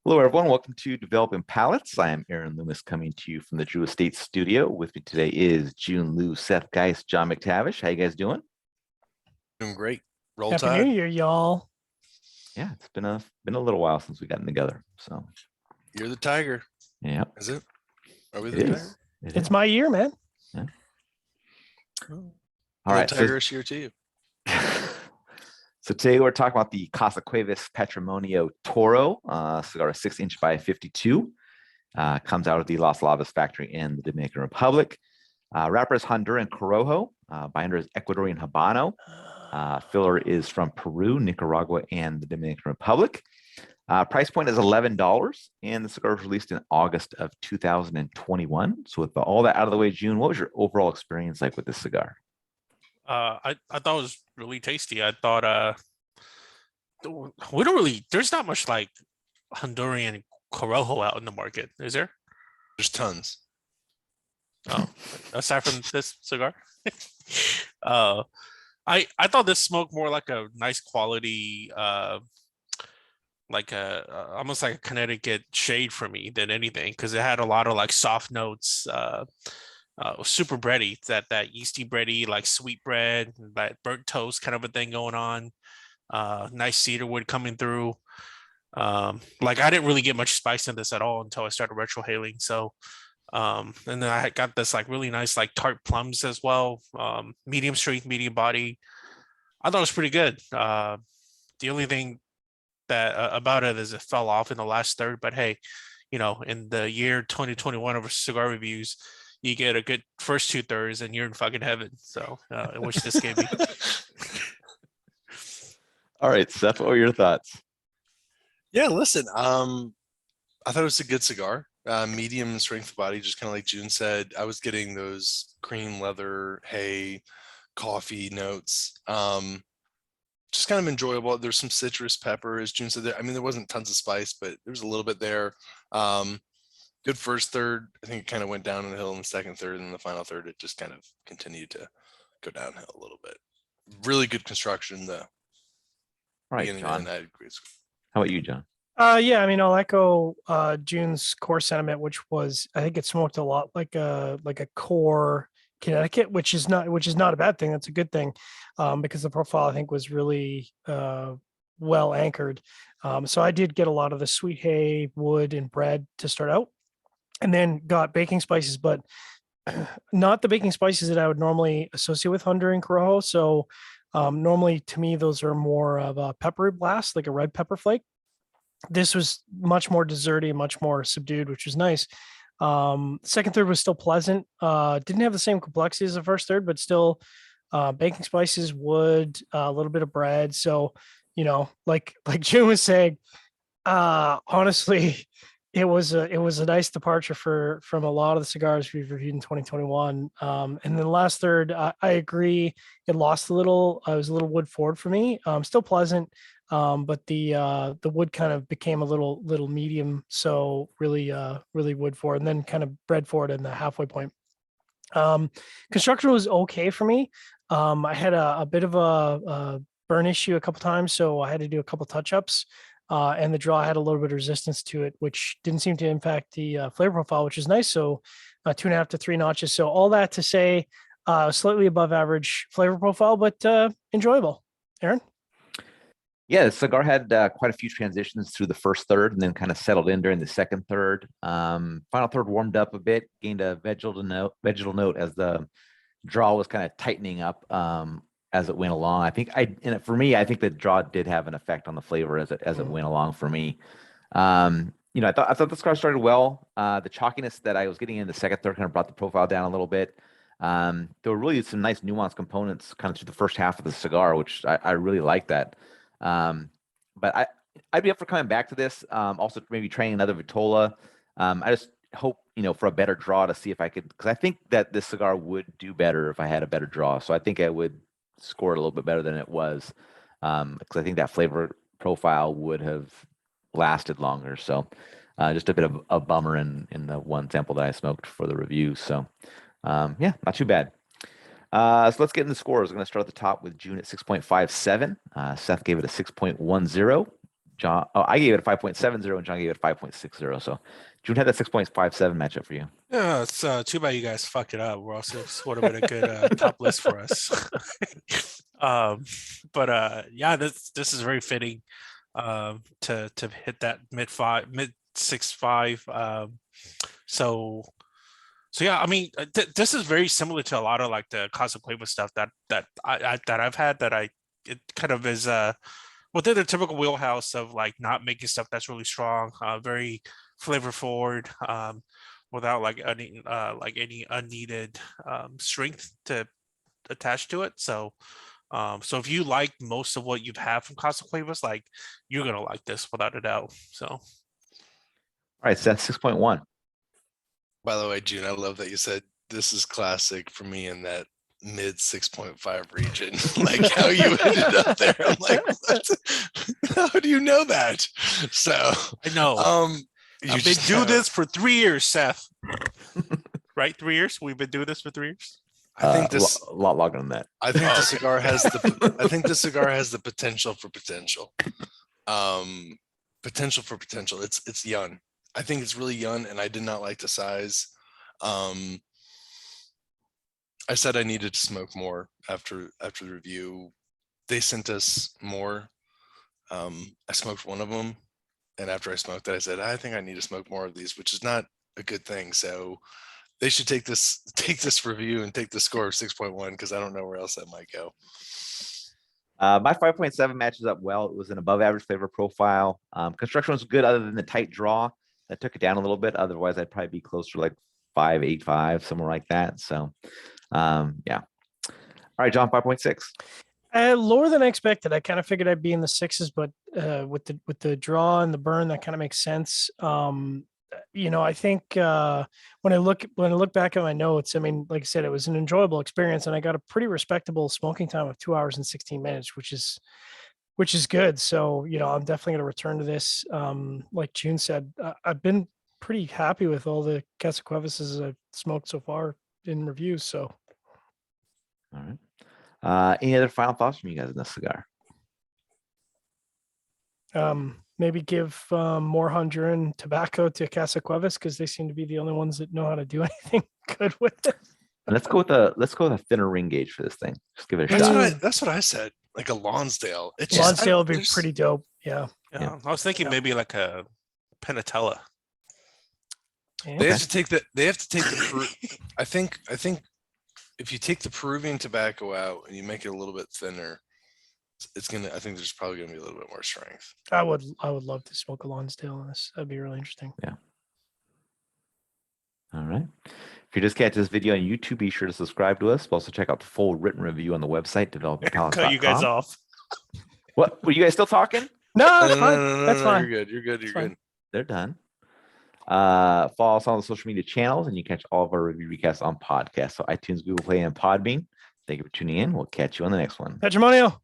Hello, everyone. Welcome to Developing Palates. I am Aaron Loomis coming to you from the Drew Estate Studio. With me today is Jiunn, Lou, Seth, Geis, John McTavish. How you guys doing? Doing great. Roll Happy Tide. New Year, y'all. Yeah, it's been a little while since we gotten together. So You're the tiger. yeah, Is it? Are we it the tiger? is. It's my year, man. Yeah. Oh. All right. The tiger is here too. So today we're talking about the Casa Cuevas Patrimonio Toro cigar, 6-inch by 52. Comes out of the Las Lavas factory in the Dominican Republic. Wrapper is Honduran Corojo. Binder is Ecuadorian Habano. Filler is from Peru, Nicaragua, and the Dominican Republic. Price point is $11, and the cigar was released in August of 2021. So with all that out of the way, June, what was your overall experience like with this cigar? I thought it was really tasty. I thought there's not much like Honduran Corojo out in the market, is there? There's tons. Oh, aside from this cigar. I thought this smoked more like a nice quality like almost like a Connecticut shade for me than anything, because it had a lot of like soft notes, super bready, that yeasty bready, like sweet bread, that burnt toast kind of a thing going on. Nice cedar wood coming through. Like I didn't really get much spice in this at all until I started retrohaling. So and then I got this like really nice like tart plums as well. Medium strength, medium body. I thought it was pretty good. The only thing that about it is it fell off in the last third, but hey, in the year 2021 of cigar reviews, you get a good first 2/3 and you're in fucking heaven. So which this gave me. All right, Seth, what were your thoughts? Yeah, listen. I thought it was a good cigar. Medium strength body, just kind of like June said. I was getting those cream, leather, hay, coffee notes. Just kind of enjoyable. There's some citrus pepper, as June said. There wasn't tons of spice, but there was a little bit there. Good first third. I think it kind of went down the hill in the second third, and in the final third, it just kind of continued to go downhill a little bit. Really good construction, though. All right, John. How about you, John? Yeah, I'll echo June's core sentiment, which was I think it smoked a lot like a core Connecticut, which is not a bad thing. That's a good thing, because the profile I think was really well anchored. So I did get a lot of the sweet hay, wood, and bread to start out, and then got baking spices, but not the baking spices that I would normally associate with Honduran Corojo. So normally to me those are more of a peppery blast, like a red pepper flake. This was much more desserty, much more subdued, which was nice. Second third was still pleasant. Didn't have the same complexity as the first third, but still baking spices, wood, a little bit of bread. So, like Jim was saying, honestly, it was a nice departure from a lot of the cigars we've reviewed in 2021. And then the last third, I agree, it lost a little. It was a little wood forward for me. Still pleasant. But the wood kind of became a little medium, so really wood forward, and then kind of bread forward in the halfway point. Construction was okay for me. I had a bit of a burn issue a couple times, so I had to do a couple touch-ups, and the draw had a little bit of resistance to it, which didn't seem to impact the flavor profile, which is nice. So 2.5 to 3 notches. So all that to say, slightly above average flavor profile, but enjoyable. Aaron? Yeah, the cigar had quite a few transitions through the first third and then kind of settled in during the second third. Final third warmed up a bit, gained a vegetal note as the draw was kind of tightening up as it went along. I think for me, I think the draw did have an effect on the flavor as it went along for me. I thought the cigar started well. The chalkiness that I was getting in the second third kind of brought the profile down a little bit. There were really some nice nuanced components kind of through the first half of the cigar, which I really like that. But I'd be up for coming back to this. Also maybe trying another Vitola. I just hope, for a better draw to see if I could, because I think that this cigar would do better if I had a better draw. So I think I would score it a little bit better than it was. Because I think that flavor profile would have lasted longer. So just a bit of a bummer in the one sample that I smoked for the review. So yeah, not too bad. So let's get into the scores. I'm going to start at the top with Jiunn at 6.57. Seth gave it a 6.10. John, oh, I gave it a 5.70 and John gave it a 5.60. So Jiunn had that 6.57 matchup for you. Yeah, it's too bad you guys fucked it up. We're also would have been a good top list for us. Yeah, this is very fitting to hit that mid 6.5. So yeah, I mean, this is very similar to a lot of like the Casa Cuevas stuff that I've had it kind of is within the typical wheelhouse of like not making stuff that's really strong, very flavor forward, without like any unneeded strength to attach to it. So if you like most of what you've had from Casa Cuevas, like you're gonna like this without a doubt. So All right, Seth, 6.1. By the way, Jiunn, I love that you said this is classic for me in that mid 6.5 region. Like how you ended up there. I'm like, what? How do you know that? So I know. I've been doing this for 3 years, Seth. Right? 3 years? We've been doing this for 3 years. I think this a lot longer than that. I think the cigar has the potential for potential. Potential for potential. It's young. I think it's really young, and I did not like the size. I said I needed to smoke more after the review. They sent us more. I smoked one of them, and after I smoked it, I said I think I need to smoke more of these, which is not a good thing. So they should take this review and take the score of 6.1 because I don't know where else that might go. My 5.7 matches up well. It was an above average flavor profile. Construction was good other than the tight draw. That took it down a little bit. Otherwise, I'd probably be closer to like 5.85, somewhere like that. So, yeah. All right, John, 5.6. Lower than I expected. I kind of figured I'd be in the sixes, but with the draw and the burn, that kind of makes sense. I think when I look back at my notes, I mean, like I said, it was an enjoyable experience, and I got a pretty respectable smoking time of 2 hours and 16 minutes, which is good. So, I'm definitely going to return to this. Like Jiunn said, I've been pretty happy with all the Casa Cuevas I've smoked so far in reviews. So, All right. Any other final thoughts from you guys on this cigar? maybe give more Honduran tobacco to Casa Cuevas because they seem to be the only ones that know how to do anything good with it. And let's go with a thinner ring gauge for this thing. Just give it a shot. That's what I said. Like a Lonsdale. Lonsdale would be pretty dope. Yeah. I was thinking maybe like a Penatella. Yeah. They have to take the I think if you take the Peruvian tobacco out and you make it a little bit thinner, I think there's probably gonna be a little bit more strength. I would love to smoke a Lonsdale on this. That'd be really interesting. Yeah. All right. If you just catch this video on YouTube, be sure to subscribe to us. Also check out the full written review on the website, developingpalates.com. Cut you guys off. What? Were you guys still talking? No, that's fine. That's fine. You're good. They're done. Follow us on the social media channels, and you catch all of our review recasts on podcasts. So iTunes, Google Play, and Podbean. Thank you for tuning in. We'll catch you on the next one. Patrimonio.